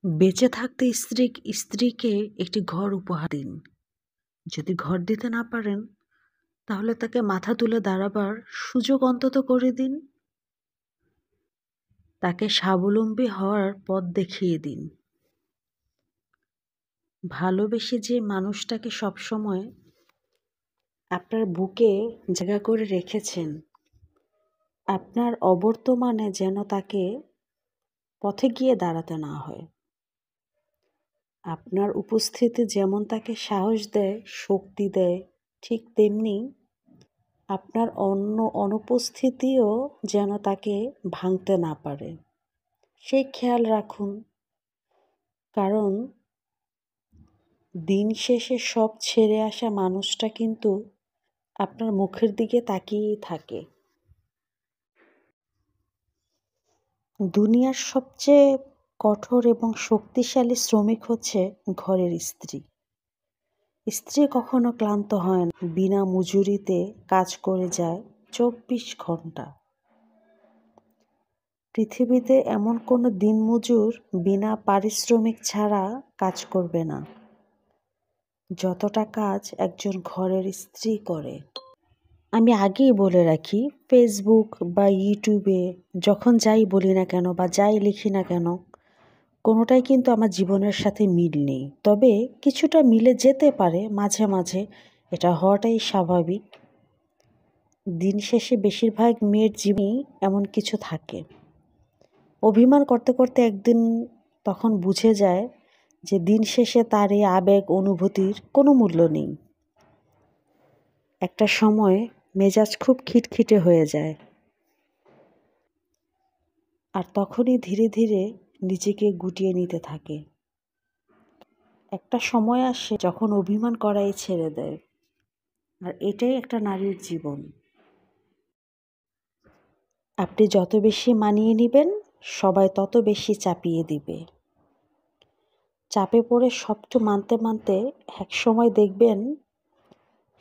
বেঁচে থাকতে স্ত্রীকে একটি ঘর উপহার দিন। যদি ঘর দিতে না পারেন, তাহলে তাকে মাথা তুলে দাঁড়াবার সুযোগ অন্তত করে দিন। তাকে স্বাবলম্বী হওয়ার পথ দেখিয়ে দিন। ভালোবেসে যে মানুষটাকে সবসময় আপনার বুকে জায়গা করে রেখেছেন, আপনার অবর্তমানে যেন তাকে পথে গিয়ে দাঁড়াতে না হয়। আপনার উপস্থিতি যেমন তাকে সাহস দেয়, শক্তি দেয়, ঠিক তেমনি আপনার অনুপস্থিতিও যেন তাকে ভাঙতে না পারে, সেই খেয়াল রাখুন। কারণ দিন শেষে সব ছেড়ে আসা মানুষটা কিন্তু আপনার মুখের দিকে তাকিয়েই থাকে। দুনিয়ার সবচেয়ে কঠোর এবং শক্তিশালী শ্রমিক হচ্ছে ঘরের স্ত্রী। স্ত্রী কখনো ক্লান্ত হয় না, বিনা মজুরিতে কাজ করে যায় 24 ঘন্টা। পৃথিবীতে এমন কোনো দিনমজুর বিনা পারিশ্রমিক ছাড়া কাজ করবে না, যতটা কাজ একজন ঘরের স্ত্রী করে। আমি আগেই বলে রাখি, ফেসবুক বা ইউটিউবে যখন যাই বলি না কেন বা যাই লিখি না কেন, কোনোটাই কিন্তু আমার জীবনের সাথে মিল নেই। তবে কিছুটা মিলে যেতে পারে মাঝে মাঝে, এটা হওয়াটাই স্বাভাবিক। দিন শেষে বেশিরভাগ মেয়ের জীবনেই এমন কিছু থাকে। অভিমান করতে করতে একদিন তখন বুঝে যায় যে দিন শেষে তার এই আবেগ অনুভূতির কোনো মূল্য নেই। একটা সময় মেজাজ খুব খিটখিটে হয়ে যায়, আর তখনই ধীরে ধীরে নিজেকে গুটিয়ে নিতে থাকে। একটা সময় আসে যখন অভিমান করাই ছেড়ে দেয়। আর এটাই একটা নারীর জীবন। আপনি যত বেশি মানিয়ে নেবেন, সবাই তত বেশি চাপিয়ে দিবে। চাপে পড়ে সবটু মানতে মানতে এক সময় দেখবেন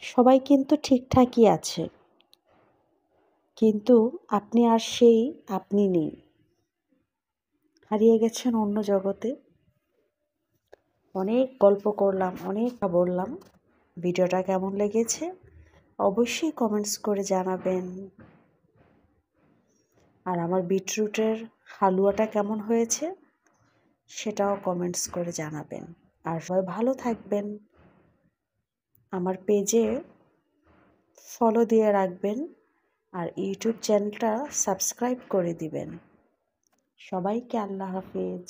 সবাই কিন্তু ঠিকঠাকই আছে, কিন্তু আপনি আর সেই আপনি নেই, হারিয়ে গেছেন অন্য জগতে। অনেক গল্প করলাম, অনেক বললাম। ভিডিওটা কেমন লেগেছে অবশ্যই কমেন্টস করে জানাবেন। আর আমার বিটরুটের হালুয়াটা কেমন হয়েছে সেটাও কমেন্টস করে জানাবেন। আর সবাই ভালো থাকবেন। আমার পেজে ফলো দিয়ে রাখবেন, আর ইউটিউব চ্যানেলটা সাবস্ক্রাইব করে দিবেন। সবাইকে আল্লাহ হাফেজ।